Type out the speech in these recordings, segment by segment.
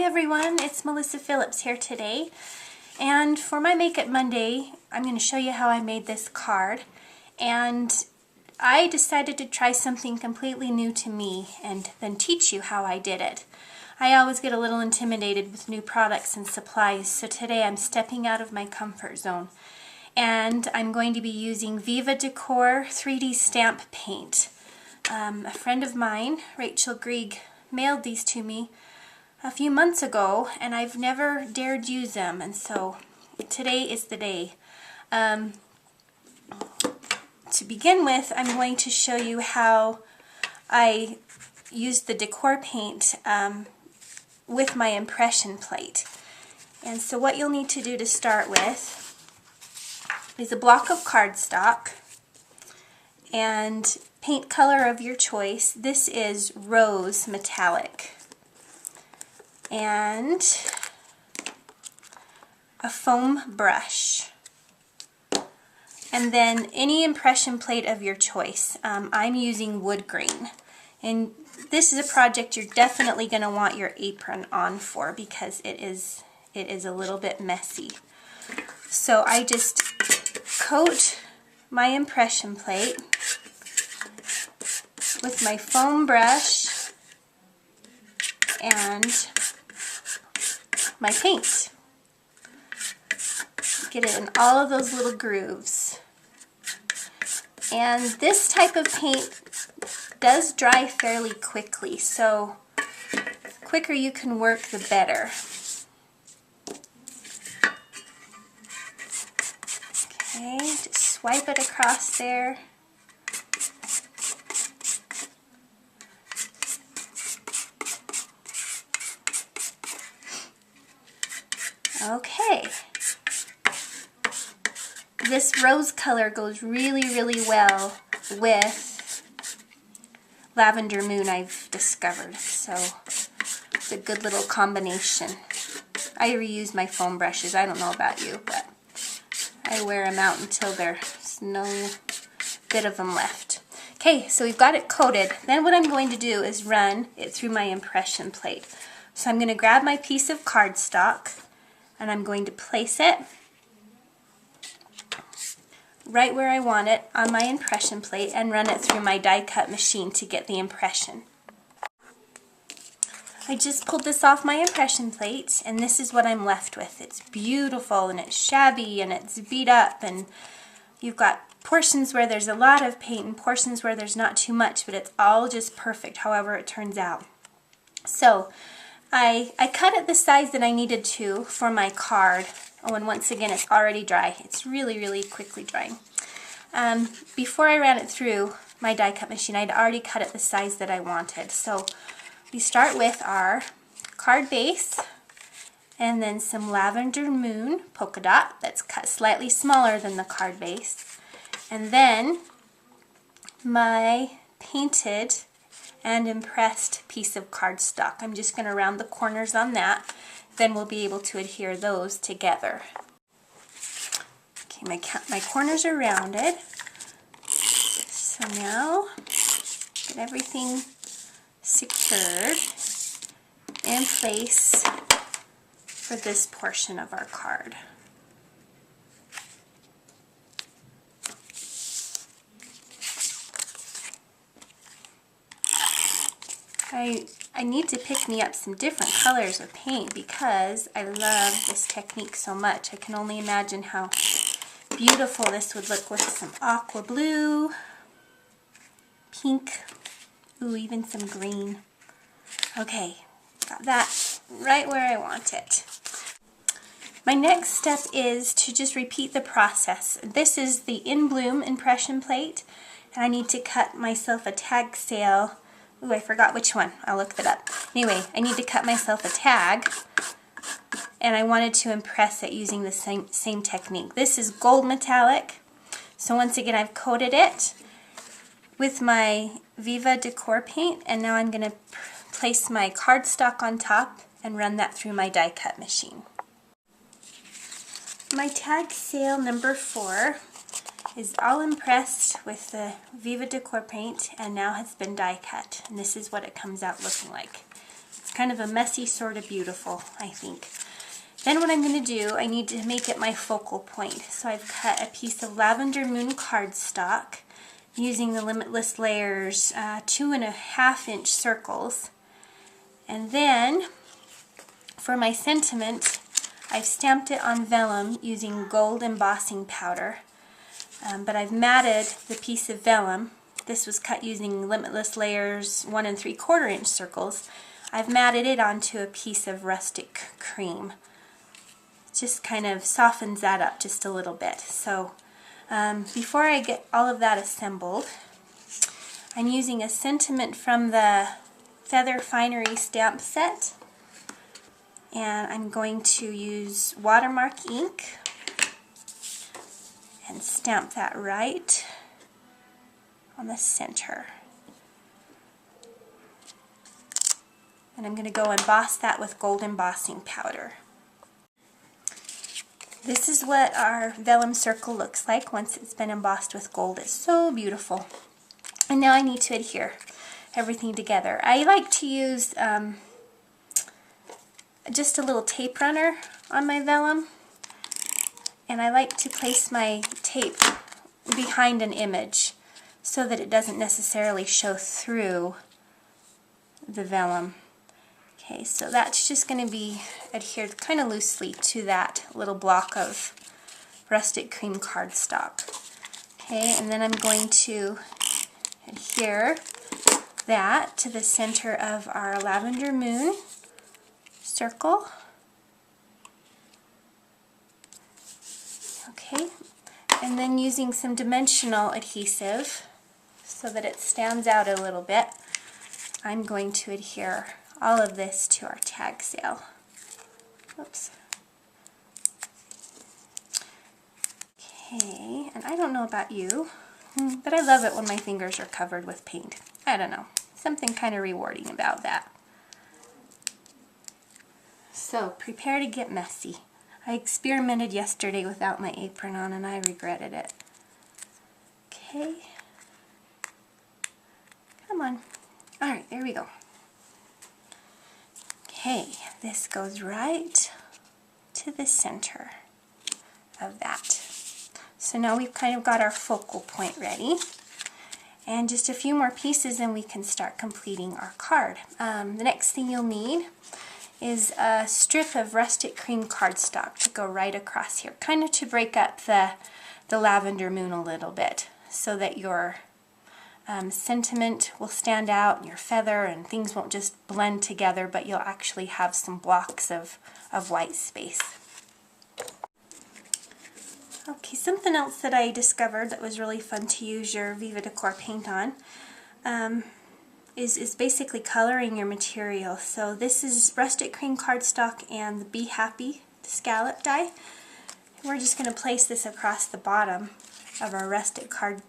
everyone, it's Melissa Phillips here today, and for my Make It Monday I'm going to show you how I made this card. And I decided to try something completely new to me and then teach you how I did it. I always get a little intimidated with new products and supplies, so today I'm stepping out of my comfort zone and I'm going to be using Viva Decor 3D stamp paint. A friend of mine, Rachel Grieg, mailed these to me a few months ago and I've never dared use them, and so today is the day. To begin with, I'm going to show you how I used the decor paint with my impression plate. And so what you'll need to do to start with is a block of cardstock and paint color of your choice. This is rose metallic. And a foam brush. And then any impression plate of your choice. I'm using wood grain. And this is a project you're definitely going to want your apron on for because it is a little bit messy. So I just coat my impression plate with my foam brush and my paint. Get it in all of those little grooves. And this type of paint does dry fairly quickly, so the quicker you can work, the better. Okay, just swipe it across there. Okay. This rose color goes really, really well with lavender moon, I've discovered, so it's a good little combination. I reuse my foam brushes. I don't know about you, but I wear them out until there's no bit of them left. Okay, so we've got it coated. Then what I'm going to do is run it through my impression plate. So I'm going to grab my piece of cardstock and I'm going to place it right where I want it on my impression plate and run it through my die cut machine to get the impression. I just pulled this off my impression plate and this is what I'm left with. It's beautiful and it's shabby and it's beat up, and you've got portions where there's a lot of paint and portions where there's not too much, but it's all just perfect however it turns out. So I cut it the size that I needed to for my card. Oh, and once again, it's already dry. It's really, really quickly drying. Before I ran it through my die cut machine, I'd already cut it the size that I wanted. So we start with our card base and then some lavender moon polka dot that's cut slightly smaller than the card base. And then my painted and impressed piece of cardstock. I'm just going to round the corners on that. Then we'll be able to adhere those together. Okay, my corners are rounded. So now get everything secured in place for this portion of our card. I need to pick me up some different colors of paint because I love this technique so much. I can only imagine how beautiful this would look with some aqua blue, pink, ooh, even some green. Okay, got that right where I want it. My next step is to just repeat the process. This is the In Bloom impression plate, and I need to cut myself a tag sail. Ooh, I forgot which one. I'll look that up. Anyway, I need to cut myself a tag, and I wanted to impress it using the same technique. This is gold metallic. So once again, I've coated it with my Viva Decor paint, and now I'm going to place my cardstock on top and run that through my die cut machine. My tag sail number 4 is all impressed with the Viva Decor paint and now has been die cut. And this is what it comes out looking like. It's kind of a messy sort of beautiful, I think. Then what I'm going to do, I need to make it my focal point. So I've cut a piece of Lavender Moon cardstock using the Limitless Layers 2.5 inch circles. And then for my sentiment, I've stamped it on vellum using gold embossing powder. But I've matted the piece of vellum. This was cut using Limitless Layers 1 3/4 inch circles. I've matted it onto a piece of rustic cream. Just kind of softens that up just a little bit. So before I get all of that assembled, I'm using a sentiment from the Feather Finery stamp set, and I'm going to use watermark ink and stamp that right on the center. And I'm going to go emboss that with gold embossing powder. This is what our vellum circle looks like once it's been embossed with gold. It's so beautiful. And now I need to adhere everything together. I like to use just a little tape runner on my vellum, and I like to place my tape behind an image so that it doesn't necessarily show through the vellum. Okay, so that's just going to be adhered kind of loosely to that little block of rustic cream cardstock. Okay, and then I'm going to adhere that to the center of our Lavender Moon circle. Okay, and then using some dimensional adhesive so that it stands out a little bit, I'm going to adhere all of this to our tag sail. Oops. Okay, and I don't know about you, but I love it when my fingers are covered with paint. I don't know, something kind of rewarding about that. So, prepare to get messy. I experimented yesterday without my apron on and I regretted it. Okay. Come on. Alright, there we go. Okay, this goes right to the center of that. So now we've kind of got our focal point ready. And just a few more pieces and we can start completing our card. The next thing you'll need is a strip of rustic cream cardstock to go right across here, kind of to break up the Lavender Moon a little bit so that your sentiment will stand out and your feather and things won't just blend together, but you'll actually have some blocks of white space. Okay, something else that I discovered that was really fun to use your Viva Decor paint on is basically coloring your material. So this is rustic cream cardstock and the Be Happy scallop die. We're just going to place this across the bottom of our rustic cream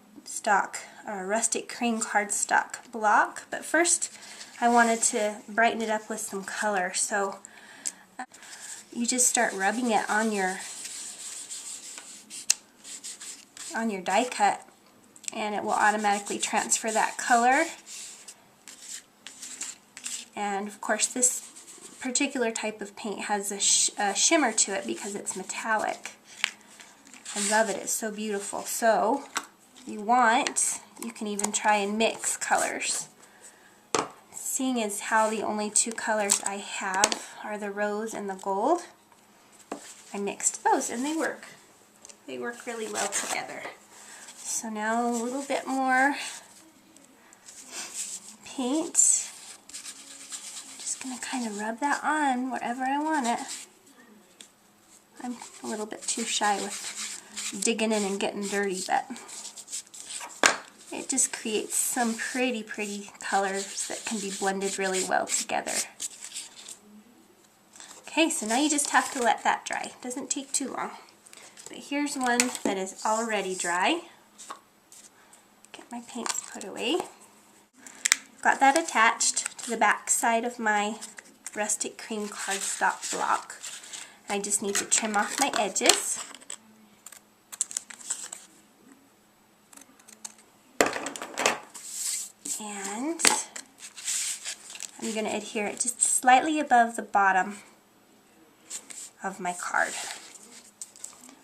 cardstock block. But first I wanted to brighten it up with some color. So you just start rubbing it on your die cut and it will automatically transfer that color. And of course this particular type of paint has a shimmer to it because it's metallic. I love it, it's so beautiful. So if you want, you can even try and mix colors. Seeing as how the only two colors I have are the rose and the gold, I mixed those and they work. They work really well together. So now a little bit more paint. Just going to kind of rub that on wherever I want it. I'm a little bit too shy with digging in and getting dirty, but it just creates some pretty colors that can be blended really well together. Okay, so now you just have to let that dry. It doesn't take too long. But here's one that is already dry. Get my paints put away. Got that attached to the back side of my rustic cream cardstock block. I just need to trim off my edges. And I'm going to adhere it just slightly above the bottom of my card.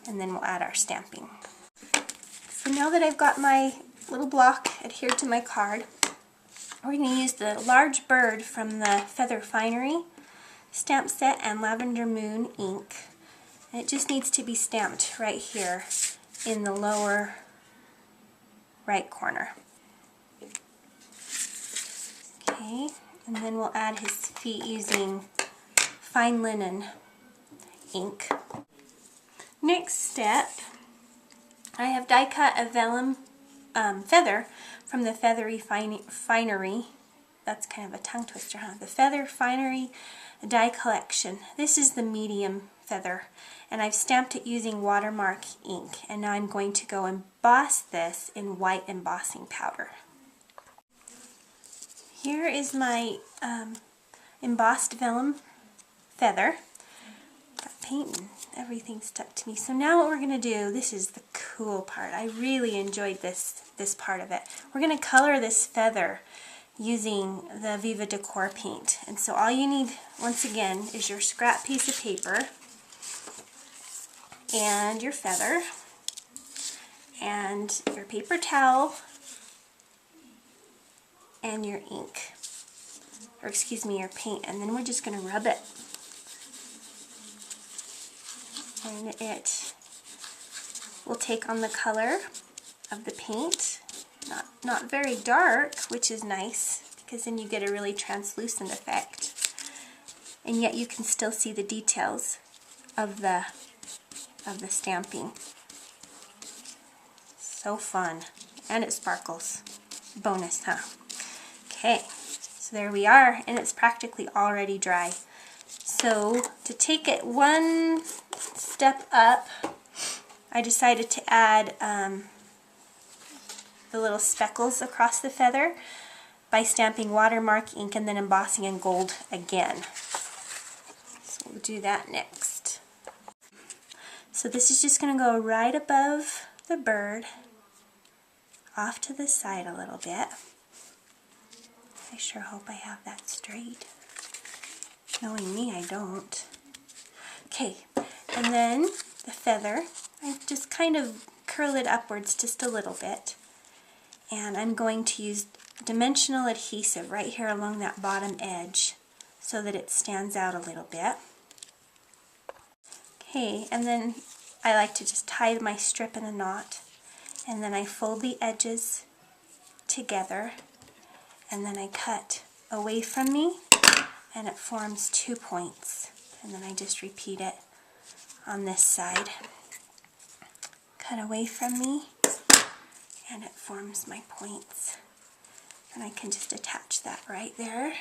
And then we'll add our stamping. So now that I've got my little block adhered to my card, we're going to use the large bird from the Feather Finery stamp set and Lavender Moon ink. And it just needs to be stamped right here in the lower right corner. Okay, and then we'll add his feet using fine linen ink. Next step, I have die cut a vellum feather from the Feathery Finery. That's kind of a tongue twister, huh? The Feather Finery die collection. This is the medium feather, and I've stamped it using watermark ink, and now I'm going to go emboss this in white embossing powder. Here is my embossed vellum feather. Got paint and everything stuck to me. So now what we're going to do, this is the cool part. I really enjoyed this part of it. We're going to color this feather using the Viva Decor paint. And so all you need, once again, is your scrap piece of paper and your feather and your paper towel and your ink, or excuse me, your paint, and then we're just going to rub it. And it will take on the color of the paint. Not very dark, which is nice, because then you get a really translucent effect. And yet you can still see the details of the stamping. So fun. And it sparkles. Bonus, huh? Okay, so there we are, and it's practically already dry. So to take it one step up, I decided to add the little speckles across the feather by stamping watermark ink and then embossing in gold again. So we'll do that next. So this is just going to go right above the bird, off to the side a little bit. I sure hope I have that straight. Knowing me, I don't. Okay, and then the feather, I just kind of curl it upwards just a little bit. And I'm going to use dimensional adhesive right here along that bottom edge so that it stands out a little bit. Okay, and then I like to just tie my strip in a knot, and then I fold the edges together, and then I cut away from me, and it forms 2 points. And then I just repeat it on this side. Cut away from me, and it forms my points. And I can just attach that right there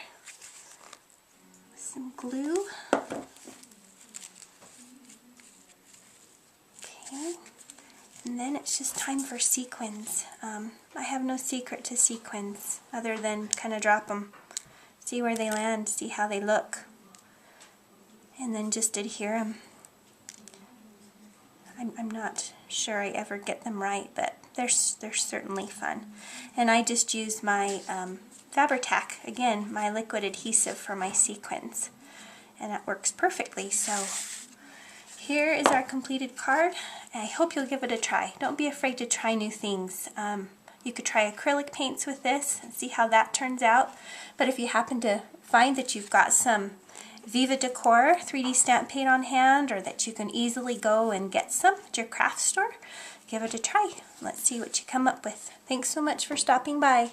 with some glue. Okay, and then it's just time for sequins. I have no secret to sequins other than kind of drop them, see where they land, see how they look, and then just adhere them. I'm not sure I ever get them right, but they're certainly fun. And I just use my Fabri-Tac, again, my liquid adhesive for my sequins, and that works perfectly. So here is our completed card. I hope you'll give it a try. Don't be afraid to try new things. You could try acrylic paints with this and see how that turns out. But if you happen to find that you've got some Viva Decor 3D stamp paint on hand, or that you can easily go and get some at your craft store, give it a try. Let's see what you come up with. Thanks so much for stopping by.